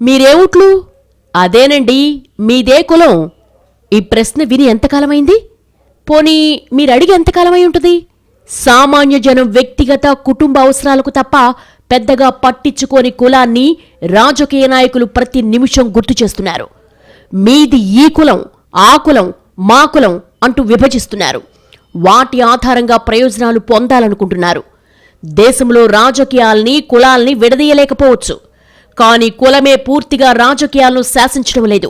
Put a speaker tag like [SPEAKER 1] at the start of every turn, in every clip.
[SPEAKER 1] మీరేవుట్లు? అదేనండి, మీదే కులం. ఈ ప్రశ్న విని ఎంతకాలమైంది? పోనీ మీరడిగి ఎంతకాలమై ఉంటుంది? సామాన్య జనం వ్యక్తిగత కుటుంబ అవసరాలకు తప్ప పెద్దగా పట్టించుకోని కులాన్ని రాజకీయ నాయకులు ప్రతి నిమిషం గుర్తు చేస్తున్నారు. మీది ఈ కులం, ఆ కులం, మా కులం అంటూ విభజిస్తున్నారు. వాటి ఆధారంగా ప్రయోజనాలు పొందాలనుకుంటున్నారు. దేశంలో రాజకీయాల్ని, కులాల్ని విడదీయలేకపోవచ్చు. కానీ కులమే పూర్తిగా రాజకీయాలను శాసించడం లేదు.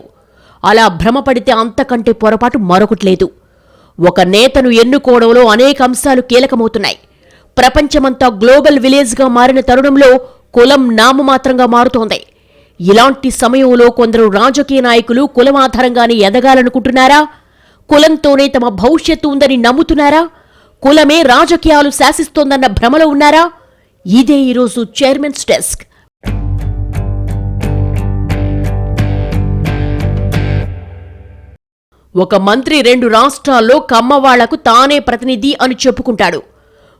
[SPEAKER 1] అలా భ్రమపడితే అంతకంటే పొరపాటు మరొకటి లేదు. ఒక నేతను ఎన్నుకోవడంలో అనేక అంశాలు కీలకమవుతున్నాయి. ప్రపంచమంతా గ్లోబల్ విలేజ్గా మారిన తరుణంలో కులం నామమాత్రంగా మారుతోంది. ఇలాంటి సమయంలో కొందరు రాజకీయ నాయకులు కులం ఆధారంగానే ఎదగాలనుకుంటున్నారా? కులంతోనే తమ భవిష్యత్తు ఉందని నమ్ముతున్నారా? కులమే రాజకీయాలు శాసిస్తోందన్న భ్రమలో ఉన్నారా? ఇదే ఈరోజు చైర్మన్స్ డెస్క్. ఒక మంత్రి 2 రాష్ట్రాల్లో కమ్మవాళ్లకు తానే ప్రతినిధి అని చెప్పుకుంటాడు.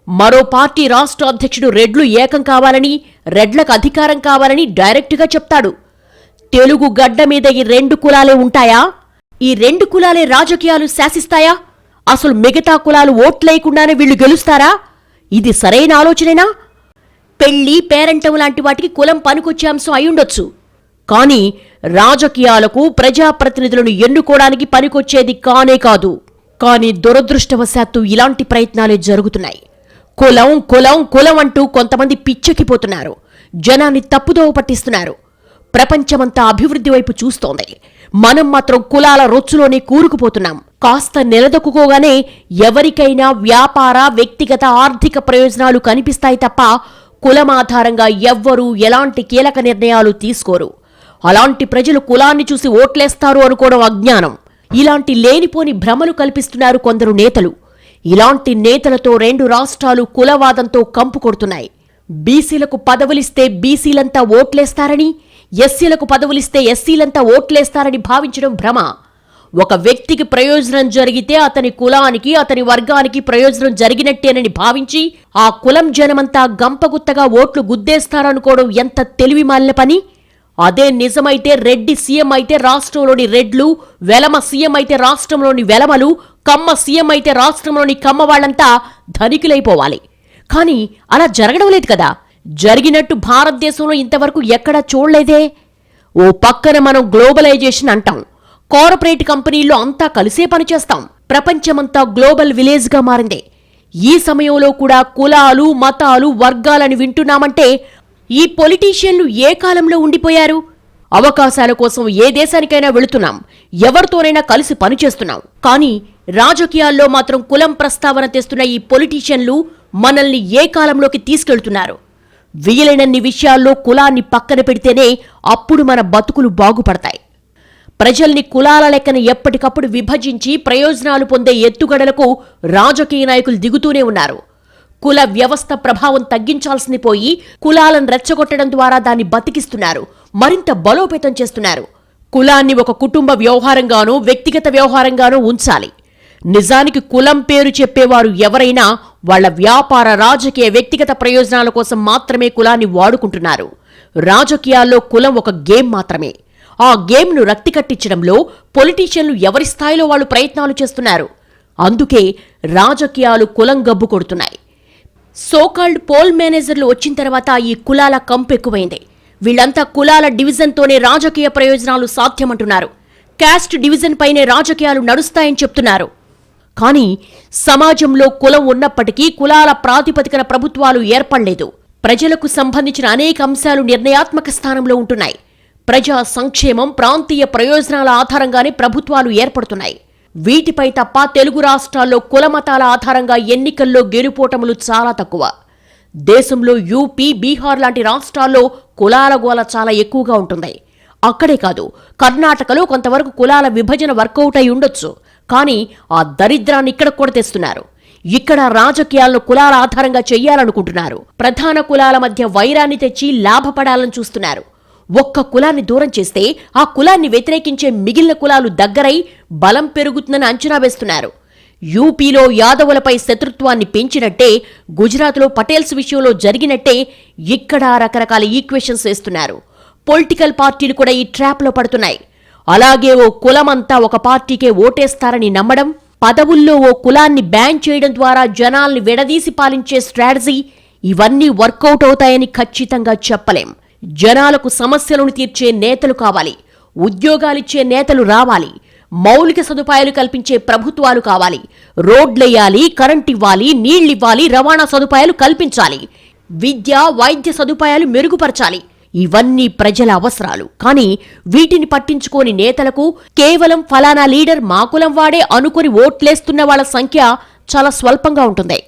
[SPEAKER 1] మరో పార్టీ రాష్ట్ర అధ్యక్షుడు రెడ్లు ఏకం కావాలని, రెడ్లకు అధికారం కావాలని డైరెక్టుగా చెప్తాడు. తెలుగు గడ్డ మీద ఈ 2 కులాలే ఉంటాయా? ఈ 2 కులాలే రాజకీయాలు శాసిస్తాయా? అసలు మిగతా కులాలు ఓట్లేయకుండానే వీళ్లు గెలుస్తారా? ఇది సరైన ఆలోచనేనా? పెళ్లి, పేరంటం లాంటి వాటికి కులం పనికొచ్చే అంశం అయ్యుండొచ్చు. కానీ రాజకీయాలకు, ప్రజాప్రతినిధులను ఎన్నుకోవడానికి పనికొచ్చేది కానే కాదు. కానీ దురదృష్టవశాత్తు ఇలాంటి ప్రయత్నాలే జరుగుతున్నాయి. కులం కులం కులం అంటూ కొంతమంది పిచ్చెక్కిపోతున్నారు. జనాన్ని తప్పుదోవ పట్టిస్తున్నారు. ప్రపంచమంతా అభివృద్ధి వైపు చూస్తోంది. మనం మాత్రం కులాల రొచ్చులోనే కూరుకుపోతున్నాం. కాస్త నిలదొక్కుకోగానే ఎవరికైనా వ్యాపార, వ్యక్తిగత, ఆర్థిక ప్రయోజనాలు కనిపిస్తాయి తప్ప కులమాధారంగా ఎవ్వరూ ఎలాంటి కీలక నిర్ణయాలు తీసుకోరు. అలాంటి ప్రజలు కులాన్ని చూసి ఓట్లేస్తారు అనుకోవడం అజ్ఞానం. ఇలాంటి లేనిపోని భ్రమలు కల్పిస్తున్నారు కొందరు నేతలు. ఇలాంటి నేతలతో 2 రాష్ట్రాలు కులవాదంతో కంపు కొడుతున్నాయి. బీసీలకు పదవులిస్తే బీసీలంతా ఓట్లేస్తారని, ఎస్సీలకు పదవులిస్తే ఎస్సీలంతా ఓట్లేస్తారని భావించడం భ్రమ. ఒక వ్యక్తికి ప్రయోజనం జరిగితే అతని కులానికి, అతని వర్గానికి ప్రయోజనం జరిగినట్టేనని భావించి ఆ కులం జనమంతా గంపగుత్తగా ఓట్లు గుద్దేస్తారనుకోవడం ఎంత తెలివిమాలిన పని. అదే నిజమైతే రెడ్డి సీఎం అయితే రాష్ట్రంలోని రెడ్లు, వెలమ సీఎం అయితే రాష్ట్రంలోని వెలమలు, కమ్మ సీఎం అయితే రాష్ట్రంలోని కమ్మవాళ్లంతా ధనికులైపోవాలి. కానీ అలా జరగడం లేదు కదా. జరిగినట్టు భారతదేశంలో ఇంతవరకు ఎక్కడా చూడలేదే. ఓ పక్కన మనం గ్లోబలైజేషన్ అంటాం. కార్పొరేట్ కంపెనీల్లో అంతా కలిసే పనిచేస్తాం. ప్రపంచమంతా గ్లోబల్ విలేజ్గా మారింది. ఈ సమయంలో కూడా కులాలు, మతాలు, వర్గాలని వింటున్నామంటే ఈ పొలిటీషియన్లు ఏ కాలంలో ఉండిపోయారు? అవకాశాల కోసం ఏ దేశానికైనా వెళుతున్నాం, ఎవరితోనైనా కలిసి పనిచేస్తున్నాం. కానీ రాజకీయాల్లో మాత్రం కులం ప్రస్తావన తెస్తున్న ఈ పొలిటీషియన్లు మనల్ని ఏ కాలంలోకి తీసుకెళ్తున్నారు? వీలైనన్ని విషయాల్లో కులాన్ని పక్కన పెడితేనే అప్పుడు మన బతుకులు బాగుపడతాయి. ప్రజల్ని కులాల లెక్కన ఎప్పటికప్పుడు విభజించి ప్రయోజనాలు పొందే ఎత్తుగడలకు రాజకీయ నాయకులు దిగుతూనే ఉన్నారు. కుల వ్యవస్థ ప్రభావం తగ్గించాల్సింది పోయి కులాలను రెచ్చగొట్టడం ద్వారా దాన్ని బతికిస్తున్నారు, మరింత బలోపేతం చేస్తున్నారు. కులాన్ని ఒక కుటుంబ వ్యవహారంగానూ, వ్యక్తిగత వ్యవహారంగానూ ఉంచాలి. నిజానికి కులం పేరు చెప్పేవారు ఎవరైనా వాళ్ల వ్యాపార, రాజకీయ, వ్యక్తిగత ప్రయోజనాల కోసం మాత్రమే కులాన్ని వాడుకుంటున్నారు. రాజకీయాల్లో కులం ఒక గేమ్ మాత్రమే. ఆ గేమ్ను రక్తి కట్టించడంలో పొలిటీషియన్లు ఎవరి స్థాయిలో వాళ్ళు ప్రయత్నాలు చేస్తున్నారు. అందుకే రాజకీయాలు కులం గబ్బు కొడుతున్నాయి. సోకాల్డ్ పోల్ మేనేజర్లు వచ్చిన తర్వాత ఈ కులాల కంపు ఎక్కువైంది. వీళ్లంతా కులాల డివిజన్తోనే రాజకీయ ప్రయోజనాలు సాధ్యమంటున్నారు. క్యాస్ట్ డివిజన్ పైనే రాజకీయాలు నడుస్తాయని చెప్తున్నారు. కానీ సమాజంలో కులం ఉన్నప్పటికీ కులాల ప్రాతిపదికన ప్రభుత్వాలు ఏర్పడలేదు. ప్రజలకు సంబంధించిన అనేక అంశాలు నిర్ణయాత్మక స్థానంలో ఉంటున్నాయి. ప్రజా సంక్షేమం, ప్రాంతీయ ప్రయోజనాల ఆధారంగానే ప్రభుత్వాలు ఏర్పడుతున్నాయి. వీటిపై తప్ప తెలుగు రాష్ట్రాల్లో కులమతాల ఆధారంగా ఎన్నికల్లో గెలుపోటములు చాలా తక్కువ. దేశంలో యూపీ, బీహార్ లాంటి రాష్ట్రాల్లో కులాల గోల చాలా ఎక్కువగా ఉంటుంది. అక్కడే కాదు, కర్ణాటకలో కొంతవరకు కులాల విభజన వర్కౌట్ అయి ఉండొచ్చు. కానీ ఆ దరిద్రాన్ని ఇక్కడ కూడా తెస్తున్నారు. ఇక్కడ రాజకీయాలను కులాల ఆధారంగా చెయ్యాలనుకుంటున్నారు. ప్రధాన కులాల మధ్య వైరాన్ని తెచ్చి లాభపడాలని చూస్తున్నారు. ఒక్క కులాన్ని దూరం చేస్తే ఆ కులాన్ని వ్యతిరేకించే మిగిలిన కులాలు దగ్గరై బలం పెరుగుతుందని అంచనా వేస్తున్నారు. యూపీలో యాదవులపై శత్రుత్వాన్ని పెంచినట్టే, గుజరాత్లో పటేల్స్ విషయంలో జరిగినట్టే ఇక్కడ రకరకాల ఈక్వేషన్స్ వేస్తున్నారు. పొలిటికల్ పార్టీలు కూడా ఈ ట్రాప్లో పడుతున్నాయి. అలాగే ఓ కులమంతా ఒక పార్టీకే ఓటేస్తారని నమ్మడం, పదవుల్లో ఓ కులాన్ని బ్యాన్ చేయడం ద్వారా జనాల్ని విడదీసి పాలించే స్ట్రాటజీ, ఇవన్నీ వర్కౌట్ అవుతాయని ఖచ్చితంగా చెప్పలేం. జనాలకు సమస్యలను తీర్చే నేతలు కావాలి, ఉద్యోగాలిచ్చే నేతలు రావాలి, మౌలిక సదుపాయాలు కల్పించే ప్రభుత్వాలు కావాలి, రోడ్లెయ్యాలి, కరెంట్ ఇవ్వాలి, నీళ్లివ్వాలి, రవాణా సదుపాయాలు కల్పించాలి, విద్య వైద్య సదుపాయాలు మెరుగుపరచాలి. ఇవన్నీ ప్రజల అవసరాలు. కానీ వీటిని పట్టించుకోని నేతలకు కేవలం ఫలానా లీడర్ మా కులం వాడే అనుకుని ఓట్లేస్తున్న వాళ్ల సంఖ్య చాలా స్వల్పంగా ఉంటుంది.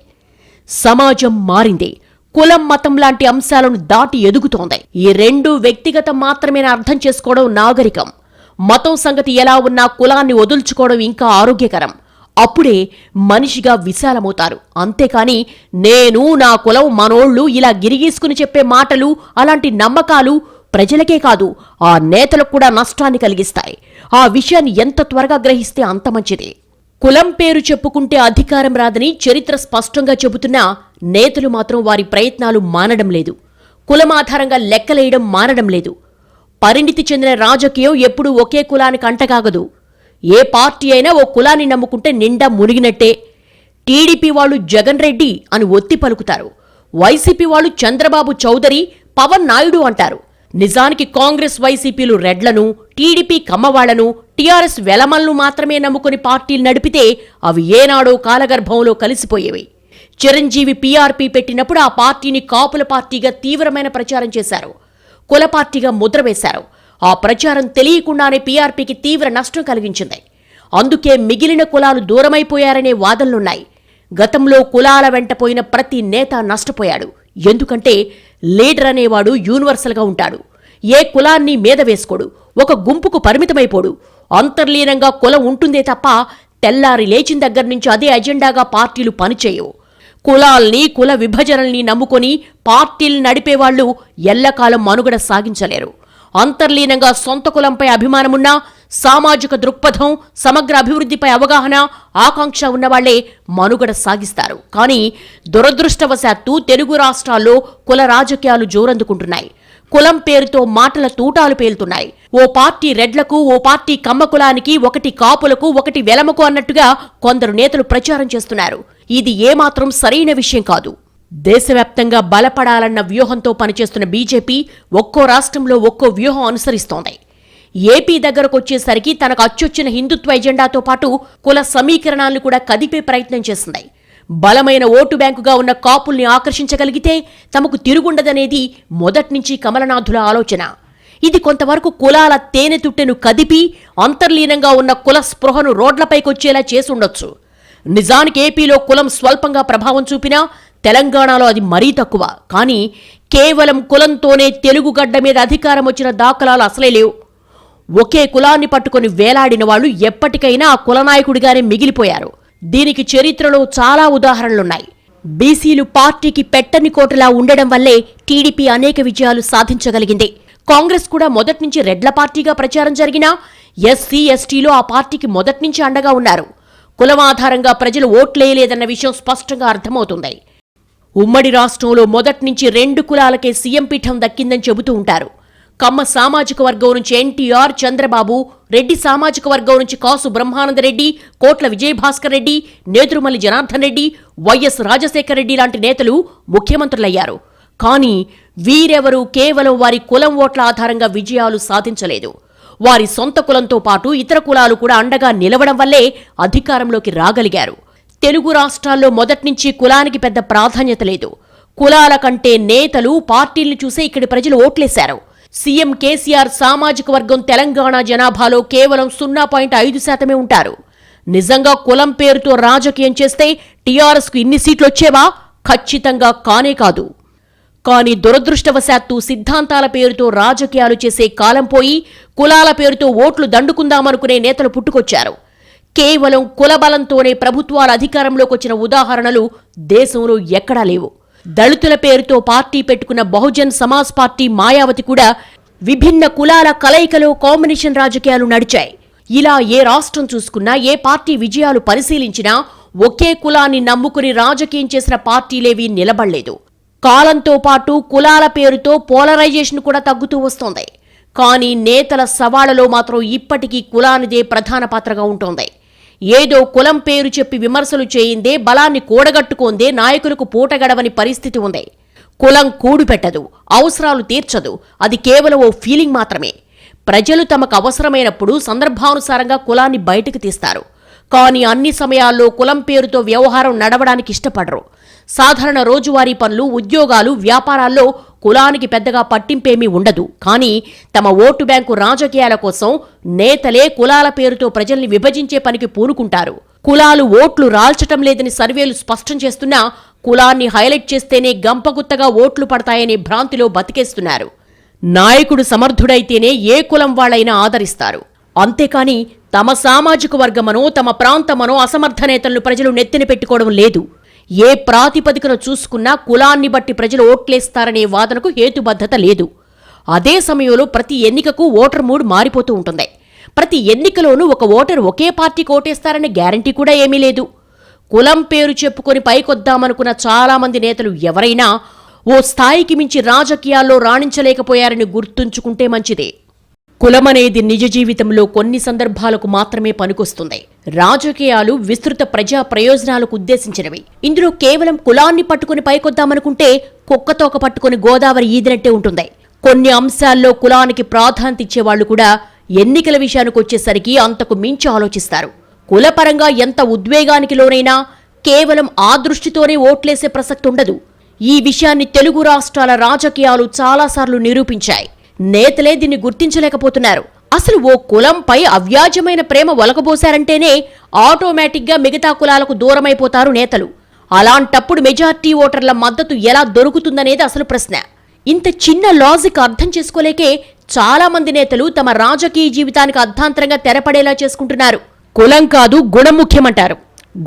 [SPEAKER 1] సమాజం మారింది. కులం మతం లాంటి అంశాలను దాటి ఎదుగుతోంది. ఈ రెండు వ్యక్తిగతం మాత్రమే అర్థం చేసుకోవడం నాగరికం. మతం సంగతి ఎలా ఉన్నా కులాన్ని వదుల్చుకోవడం ఇంకా ఆరోగ్యకరం. అప్పుడే మనిషిగా విశాలమవుతారు. అంతేకాని నేను నా కులం మనోళ్లు ఇలా గిరిగీసుకుని చెప్పే మాటలు, అలాంటి నమ్మకాలు ప్రజలకే కాదు ఆ నేతలకు కూడా నష్టాన్ని కలిగిస్తాయి. ఆ విషయాన్ని ఎంత త్వరగా గ్రహిస్తే అంత మంచిది. కులం పేరు చెప్పుకుంటే అధికారం రాదని చరిత్ర స్పష్టంగా చెబుతున్నా నేతలు మాత్రం వారి ప్రయత్నాలు మానడం లేదు. కులం ఆధారంగా లెక్కలేయడం మానడం లేదు. పరిణితి చెందిన రాజకీయం ఎప్పుడూ ఒకే కులానికి అంటకాగదు. ఏ పార్టీ అయినా ఓ కులాన్ని నమ్ముకుంటే నిండా మునిగినట్టే. టీడీపీ వాళ్ళు జగన్ రెడ్డి అని ఒత్తి పలుకుతారు. వైసీపీ వాళ్ళు చంద్రబాబు చౌదరి, పవన్ నాయుడు అంటారు. నిజానికి కాంగ్రెస్ వైసీపీలు రెడ్లను, టీడీపీ కమ్మవాళ్లను, టీఆర్ఎస్ వెలమలను మాత్రమే నమ్ముకుని పార్టీలు నడిపితే అవి ఏనాడో కాలగర్భంలో కలిసిపోయేవి. చిరంజీవి పీఆర్పీ పెట్టినప్పుడు ఆ పార్టీని కాపుల పార్టీగా తీవ్రమైన ప్రచారం చేశారు. కుల పార్టీగా ముద్ర వేశారు. ఆ ప్రచారం తెలియకుండానే పీఆర్పీకి తీవ్ర నష్టం కలిగించింది. అందుకే మిగిలిన కులాలు దూరమైపోయారనే వాదనలున్నాయి. గతంలో కులాల వెంట పోయిన ప్రతి నేత నష్టపోయాడు. ఎందుకంటే లీడర్ అనేవాడు యూనివర్సల్గా ఉంటాడు. ఏ కులాన్ని మీద వేసుకోడు, ఒక గుంపుకు పరిమితమైపోడు. అంతర్లీనంగా కులం ఉంటుందే తప్ప తెల్లారి లేచిన దగ్గర నుంచి అదే అజెండాగా పార్టీలు పనిచేయవు. కులాల్ని, కుల విభజనల్ని నమ్ముకొని పార్టీలు నడిపేవాళ్లు ఎల్లకాలం మనుగడ సాగించలేరు. అంతర్లీనంగా సొంత కులంపై అభిమానమున్నా, సామాజిక దృక్పథం, సమగ్ర అభివృద్ధిపై అవగాహన, ఆకాంక్ష ఉన్నవాళ్లే మనుగడ సాగిస్తారు. కానీ దురదృష్టవశాత్తు తెలుగు రాష్ట్రాల్లో కుల రాజకీయాలు జోరందుకుంటున్నాయి. కులం పేరుతో మాటల తూటాలు పేలుతున్నాయి. ఓ పార్టీ రెడ్లకు, ఓ పార్టీ కమ్మ కులానికి, ఒకటి కాపులకు, ఒకటి వెలమకు అన్నట్టుగా కొందరు నేతలు ప్రచారం చేస్తున్నారు. ఇది ఏమాత్రం సరైన విషయం కాదు. దేశవ్యాప్తంగా బలపడాలన్న వ్యూహంతో పనిచేస్తున్న బీజేపీ ఒక్కో రాష్ట్రంలో ఒక్కో వ్యూహం అనుసరిస్తోంది. ఏపీ దగ్గరకొచ్చేసరికి తనకు అచ్చొచ్చిన హిందుత్వ ఎజెండాతో పాటు కుల సమీకరణాలను కూడా కదిపే ప్రయత్నం చేసింది. బలమైన ఓటు బ్యాంకుగా ఉన్న కాపుల్ని ఆకర్షించగలిగితే తమకు తిరుగుండదనేది మొదట్నుంచి కమలనాథుల ఆలోచన. ఇది కొంతవరకు కులాల తేనెతుట్టెను కదిపి అంతర్లీనంగా ఉన్న కుల స్పృహను రోడ్లపైకొచ్చేలా చేసుండొచ్చు. నిజానికి ఏపీలో కులం స్వల్పంగా ప్రభావం చూపినా తెలంగాణలో అది మరీ తక్కువ. కానీ కేవలం కులంతోనే తెలుగు గడ్డ మీద అధికారం వచ్చిన దాఖలాలు అసలే లేవు. ఒకే కులాన్ని పట్టుకుని వేలాడిన వాళ్లు ఎప్పటికైనా ఆ కులనాయకుడిగానే మిగిలిపోయారు. దీనికి చరిత్రలో చాలా ఉదాహరణలున్నాయి. బీసీలు పార్టీకి పెట్టని కోటలా ఉండడం వల్లే టీడీపీ అనేక విజయాలు సాధించగలిగింది. కాంగ్రెస్ కూడా మొదట్నుంచి రెడ్ల పార్టీగా ప్రచారం జరిగినా ఎస్సీ, ఎస్టీలో ఆ పార్టీకి మొదట్నుంచి అండగా ఉన్నారు. కులమాధారంగా ప్రజలు ఓట్లేయలేదన్న విషయం స్పష్టంగా అర్థమవుతుంది. ఉమ్మడి రాష్ట్రంలో మొదట్నుంచి 2 కులాలకే సీఎం పీఠం దక్కిందని చెబుతూ ఉంటారు. కమ్మ సామాజిక వర్గం నుంచి ఎన్టీఆర్, చంద్రబాబు, రెడ్డి సామాజిక వర్గం నుంచి కాసు బ్రహ్మానందరెడ్డి, కోట్ల విజయభాస్కర్ రెడ్డి, నేదురుమల్లి జనార్దన్ రెడ్డి, వైఎస్ రాజశేఖర రెడ్డి లాంటి నేతలు ముఖ్యమంత్రులయ్యారు. కానీ వీరెవరూ కేవలం వారి కులం ఓట్ల ఆధారంగా విజయాలు సాధించలేదు. వారి సొంత కులంతో పాటు ఇతర కులాలు కూడా అండగా నిలవడం వల్లే అధికారంలోకి రాగలిగారు. తెలుగు రాష్ట్రాల్లో మొదట్నుంచి కులానికి పెద్ద ప్రాధాన్యత లేదు. కులాల కంటే నేతలు, పార్టీల్ని చూసే ఇక్కడి ప్రజలు ఓట్లేశారు. సీఎం కేసీఆర్ సామాజిక వర్గం తెలంగాణ జనాభాలో కేవలం 0.5% ఉంటారు. నిజంగా కులం పేరుతో రాజకీయం చేస్తే టీఆర్ఎస్కు ఇన్ని సీట్లొచ్చేవా? ఖచ్చితంగా కానే కాదు. కానీ దురదృష్టవశాత్తు సిద్ధాంతాల పేరుతో రాజకీయాలు చేసే కాలం పోయి కులాల పేరుతో ఓట్లు దండుకుందామనుకునే నేతలు పుట్టుకొచ్చారు. కేవలం కులబలంతోనే ప్రభుత్వాల అధికారంలోకి వచ్చిన ఉదాహరణలు దేశంలో ఎక్కడా లేవు. దళితుల పేరుతో పార్టీ పెట్టుకున్న బహుజన్ సమాజ్ పార్టీ, మాయావతి కూడా విభిన్న కులాల కలయికలో కాంబినేషన్ రాజకీయాలు నడిచాయి. ఇలా ఏ రాష్ట్రం చూసుకున్నా, ఏ పార్టీ విజయాలు పరిశీలించినా ఒకే కులాన్ని నమ్ముకుని రాజకీయం చేసిన పార్టీలేవీ నిలబడలేదు. కాలంతో పాటు కులాల పేరుతో పోలరైజేషన్ కూడా తగ్గుతూ వస్తోంది. కానీ నేతల సవాళ్లలో మాత్రం ఇప్పటికీ కులానిదే ప్రధాన పాత్రగా ఉంటోంది. ఏదో కులం పేరు చెప్పి విమర్శలు చేయిందే, బలాన్ని కూడగట్టుకోందే నాయకులకు పూటగడవని పరిస్థితి ఉంది. కులం కూడుపెట్టదు, అవసరాలు తీర్చదు, అది కేవలం ఓ ఫీలింగ్ మాత్రమే. ప్రజలు తమకు అవసరమైనప్పుడు సందర్భానుసారంగా కులాన్ని బయటకు తీస్తారు. కానీ అన్ని సమయాల్లో కులం పేరుతో వ్యవహారం నడవడానికి ఇష్టపడరు. సాధారణ రోజువారీ పనులు, ఉద్యోగాలు, వ్యాపారాల్లో కులానికి పెద్దగా పట్టింపేమీ ఉండదు. కానీ తమ ఓటు బ్యాంకు రాజకీయాల కోసం నేతలే కులాల పేరుతో ప్రజల్ని విభజించే పనికి పూనుకుంటారు. కులాలు ఓట్లు రాల్చటం లేదని సర్వేలు స్పష్టం చేస్తున్నా కులాన్ని హైలైట్ చేస్తేనే గంపగుత్తగా ఓట్లు పడతాయనే భ్రాంతిలో బతికేస్తున్నారు. నాయకుడు సమర్థుడైతేనే ఏ కులం వాళ్లైనా ఆదరిస్తారు. అంతేకాని తమ సామాజిక వర్గమనో తమ ప్రాంతమనో అసమర్థ నేతలను ప్రజలు నెత్తిన పెట్టుకోవడం లేదు. ఏ ప్రాతిపదికన చూసుకున్నా కులాన్ని బట్టి ప్రజలు ఓట్లేస్తారనే వాదనకు హేతుబద్ధత లేదు. అదే సమయంలో ప్రతి ఎన్నికకు ఓటర్ మూడ్ మారిపోతూ ఉంటుంది. ప్రతి ఎన్నికలోనూ ఒక ఓటర్ ఒకే పార్టీకి ఓటేస్తారనే గ్యారంటీ కూడా ఏమీ లేదు. కులం పేరు చెప్పుకొని పైకొద్దామనుకున్న చాలామంది నేతలు ఎవరైనా ఓ స్థాయికి మించి రాజకీయాల్లో రాణించలేకపోయారని గుర్తుంచుకుంటే మంచిదే. కులమనేది నిజ జీవితంలో కొన్ని సందర్భాలకు మాత్రమే పనికొస్తుంది. రాజకీయాలు విస్తృత ప్రజా ప్రయోజనాలకు ఉద్దేశించినవి. ఇందులో కేవలం కులాన్ని పట్టుకుని పైకొద్దామనుకుంటే కుక్కతోక పట్టుకుని గోదావరి ఈదినట్టే ఉంటుంది. కొన్ని అంశాల్లో కులానికి ప్రాధాన్యత ఇచ్చేవాళ్లు కూడా ఎన్నికల విషయానికి వచ్చేసరికి అంతకు మించి ఆలోచిస్తారు. కులపరంగా ఎంత ఉద్వేగానికి లోనైనా కేవలం ఆ దృష్టితోనే ఓట్లేసే ప్రసక్తి ఉండదు. ఈ విషయాన్ని తెలుగు రాష్ట్రాల రాజకీయాలు చాలాసార్లు నిరూపించాయి. నేతలే దీన్ని గుర్తించలేకపోతున్నారు. అసలు ఓ కులంపై అవ్యాజమైన ప్రేమ ఒలకబోశారంటేనే ఆటోమేటిక్గా మిగతా కులాలకు దూరమైపోతారు నేతలు. అలాంటప్పుడు మెజార్టీ ఓటర్ల మద్దతు ఎలా దొరుకుతుందనేది అసలు ప్రశ్న. ఇంత చిన్న లాజిక్ అర్థం చేసుకోలేకే చాలా మంది నేతలు తమ రాజకీయ జీవితానికి అర్ధాంతరంగా తెరపడేలా చేసుకుంటున్నారు. కులం కాదు గుణం ముఖ్యమంటారు.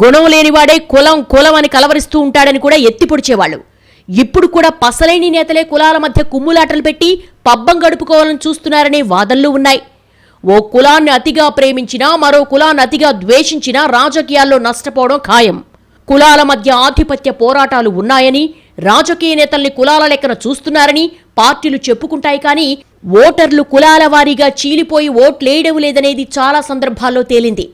[SPEAKER 1] గుణం లేనివాడే కులం కులం అని కలవరిస్తూ ఉంటాడని కూడా ఎత్తిపొడిచేవాళ్లు. ఇప్పుడు కూడా పసలేని నేతలే కులాల మధ్య కుమ్ములాటలు పెట్టి పబ్బం గడుపుకోవాలని చూస్తున్నారనే వాదనలు ఉన్నాయి. ఓ కులాన్ని అతిగా ప్రేమించినా మరో కులాన్ని అతిగా ద్వేషించినా రాజకీయాల్లో నష్టపోవడం ఖాయం. కులాల మధ్య ఆధిపత్య పోరాటాలు ఉన్నాయని, రాజకీయ నేతల్ని కులాల లెక్కన చూస్తున్నారని పార్టీలు చెప్పుకుంటాయి. కానీ ఓటర్లు కులాల వారీగా చీలిపోయి ఓట్లేయడం లేదనేది చాలా సందర్భాల్లో తేలింది.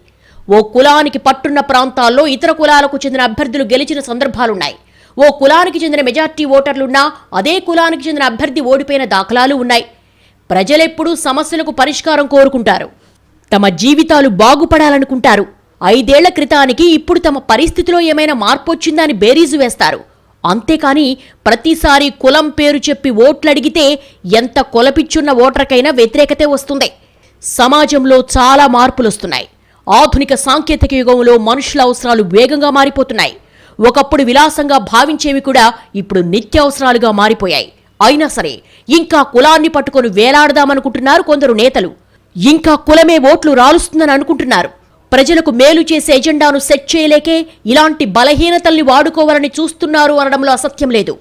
[SPEAKER 1] ఓ కులానికి పట్టున్న ప్రాంతాల్లో ఇతర కులాలకు చెందిన అభ్యర్థులు గెలిచిన సందర్భాలున్నాయి. ఓ కులానికి చెందిన మెజార్టీ ఓటర్లున్నా అదే కులానికి చెందిన అభ్యర్థి ఓడిపోయిన దాఖలాలు ఉన్నాయి. ప్రజలెప్పుడూ సమస్యలకు పరిష్కారం కోరుకుంటారు. తమ జీవితాలు బాగుపడాలనుకుంటారు. 5 ఏళ్ల క్రితానికి ఇప్పుడు తమ పరిస్థితిలో ఏమైనా మార్పు వచ్చిందా అని బేరీజు వేస్తారు. అంతేకాని ప్రతిసారి కులం పేరు చెప్పి ఓట్లడిగితే ఎంత కొలపిచ్చున్న ఓటర్కైనా వ్యతిరేకతే వస్తుంది. సమాజంలో చాలా మార్పులొస్తున్నాయి. ఆధునిక సాంకేతిక యుగంలో మనుషుల అవసరాలు వేగంగా మారిపోతున్నాయి. ఒకప్పుడు విలాసంగా భావించేవి కూడా ఇప్పుడు నిత్యావసరాలుగా మారిపోయాయి. అయినా సరే ఇంకా కులాన్ని పట్టుకొని వేలాడదామనుకుంటున్నారు కొందరు నేతలు. ఇంకా కులమే ఓట్లు రాలుస్తుందని అనుకుంటున్నారు. ప్రజలకు మేలు చేసే ఎజెండాను సెట్ చేయలేకే ఇలాంటి బలహీనతల్ని వాడుకోవాలని చూస్తున్నారు అనడంలో అసత్యం లేదు.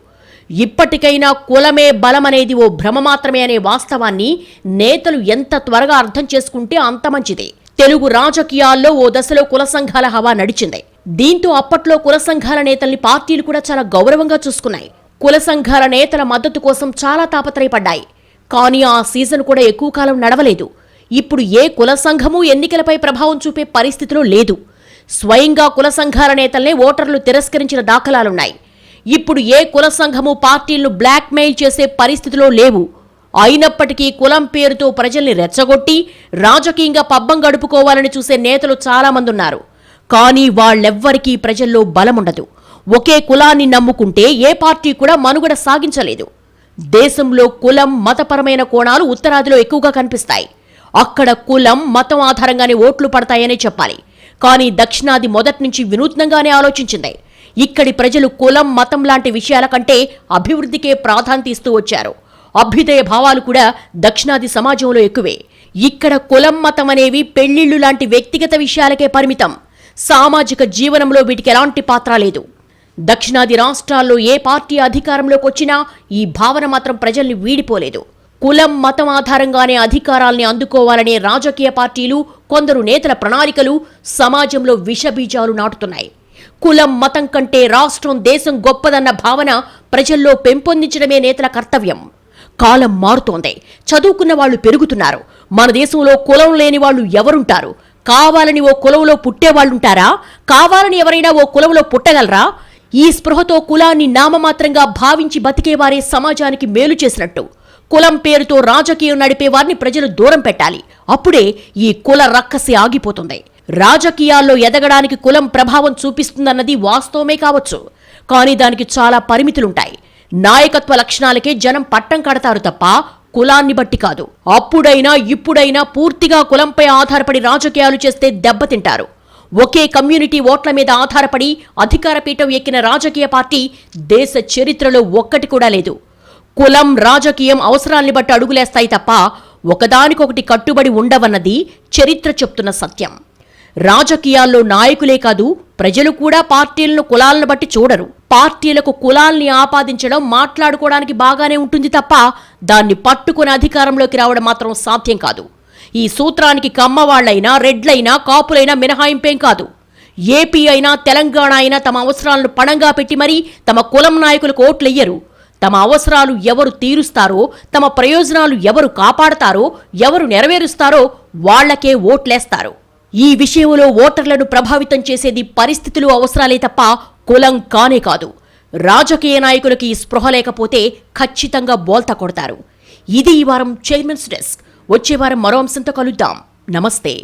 [SPEAKER 1] ఇప్పటికైనా కులమే బలమనేది ఓ భ్రమ మాత్రమే అనే వాస్తవాన్ని నేతలు ఎంత త్వరగా అర్థం చేసుకుంటే అంత మంచిది. తెలుగు రాజకీయాల్లో ఓ దశలో కుల సంఘాల హవా నడిచింది. దీంతో అప్పట్లో కుల సంఘాల నేతల్ని పార్టీలు కూడా చాలా గౌరవంగా చూసుకున్నాయి. కుల సంఘాల నేతల మద్దతు కోసం చాలా తాపత్రయపడ్డాయి. కానీ ఆ సీజన్ కూడా ఎక్కువ కాలం నడవలేదు. ఇప్పుడు ఏ కుల సంఘమూ ఎన్నికలపై ప్రభావం చూపే పరిస్థితిలో లేదు. స్వయంగా కుల సంఘాల నేతల్నే ఓటర్లు తిరస్కరించిన దాఖలాలున్నాయి. ఇప్పుడు ఏ కుల సంఘము పార్టీలను బ్లాక్మెయిల్ చేసే పరిస్థితిలో లేవు. అయినప్పటికీ కులం పేరుతో ప్రజల్ని రెచ్చగొట్టి రాజకీయంగా పబ్బం గడుపుకోవాలని చూసే నేతలు చాలామంది ఉన్నారు. కానీ వాళ్ళెవ్వరికీ ప్రజల్లో బలముండదు. ఒకే కులాన్ని నమ్ముకుంటే ఏ పార్టీ కూడా మనుగడ సాగించలేదు. దేశంలో కులం మతపరమైన కోణాలు ఉత్తరాదిలో ఎక్కువగా కనిపిస్తాయి. అక్కడ కులం మతం ఆధారంగానే ఓట్లు పడతాయనే చెప్పాలి. కానీ దక్షిణాది మొదటి నుంచి వినూత్నంగానే ఆలోచించింది. ఇక్కడి ప్రజలు కులం మతం లాంటి విషయాల కంటే అభివృద్ధికే ప్రాధాన్యత ఇస్తూ వచ్చారు. అభ్యుదయ భావాలు కూడా దక్షిణాది సమాజంలో ఎక్కువే. ఇక్కడ కులం మతం అనేవి పెళ్లిళ్లు లాంటి వ్యక్తిగత విషయాలకే పరిమితం. సామాజిక జీవనంలో వీటికి ఎలాంటి పాత్ర లేదు. దక్షిణాది రాష్ట్రాల్లో ఏ పార్టీ అధికారంలోకి వచ్చినా ఈ భావన మాత్రం ప్రజల్ని వీడిపోలేదు. కులం మతం ఆధారంగానే అధికారాల్ని అందుకోవాలనే రాజకీయ పార్టీలు, కొందరు నేతల ప్రణాళికలు సమాజంలో విషబీజాలు నాటుతున్నాయి. కులం మతం కంటే రాష్ట్రం దేశం గొప్పదన్న భావన ప్రజల్లో పెంపొందించడమే నేతల కర్తవ్యం. కాలం మారుతోంది. చదువుకున్న వాళ్ళు పెరుగుతున్నారు. మన దేశంలో కులం లేని వాళ్ళు ఎవరుంటారు? కావాలని ఓ కులంలో పుట్టేవాళ్లుంటారా? కావాలని ఎవరైనా ఓ కులంలో పుట్టగలరా? ఈ స్పృహతో కులాన్ని నామమాత్రంగా భావించి బతికేవారే సమాజానికి మేలు చేసినట్టు. కులం పేరుతో రాజకీయం నడిపేవారిని ప్రజలు దూరం పెట్టాలి. అప్పుడే ఈ కుల రక్కసి ఆగిపోతుంది. రాజకీయాల్లో ఎదగడానికి కులం ప్రభావం చూపిస్తుందన్నది వాస్తవమే కావచ్చు. కానీ దానికి చాలా పరిమితులుంటాయి. నాయకత్వ లక్షణాలకే జనం పట్టం కడతారు తప్ప కులాన్ని బట్టి కాదు. అప్పుడైనా ఇప్పుడైనా పూర్తిగా కులంపై ఆధారపడి రాజకీయాలు చేస్తే దెబ్బతింటారు. ఒకే కమ్యూనిటీ ఓట్ల మీద ఆధారపడి అధికార పీఠం ఎక్కిన రాజకీయ పార్టీ దేశ చరిత్రలో ఒక్కటి కూడా లేదు. కులం, రాజకీయం అవసరాల్ని బట్టి అడుగులేస్తాయి తప్ప ఒకదానికొకటి కట్టుబడి ఉండవన్నది చరిత్ర చెప్తున్న సత్యం. రాజకీయాల్లో నాయకులే కాదు, ప్రజలు కూడా పార్టీలను కులాలను బట్టి చూడరు. పార్టీలకు కులాల్ని ఆపాదించడం మాట్లాడుకోవడానికి బాగానే ఉంటుంది తప్ప దాన్ని పట్టుకుని అధికారంలోకి రావడం మాత్రం సాధ్యం కాదు. ఈ సూత్రానికి కమ్మవాళ్లైనా, రెడ్లైనా, కాపులైనా మినహాయింపేం కాదు. ఏపీ అయినా, తెలంగాణ అయినా తమ అవసరాలను పణంగా పెట్టి మరీ తమ కులం నాయకులకు ఓట్లెయ్యరు. తమ అవసరాలు ఎవరు తీరుస్తారో, తమ ప్రయోజనాలు ఎవరు కాపాడతారో, ఎవరు నెరవేరుస్తారో వాళ్లకే ఓట్లేస్తారు. ఈ విషయంలో ఓటర్లను ప్రభావితం చేసేది పరిస్థితులు, అవసరాలే తప్ప కులం కానే కాదు. రాజకీయ నాయకులకి ఈ స్పృహ లేకపోతే ఖచ్చితంగా బోల్తా కొడతారు. ఇది ఈ వారం చైర్మన్స్ డెస్క్. వచ్చే వారం మరో అంశంతో కలుద్దాం. నమస్తే.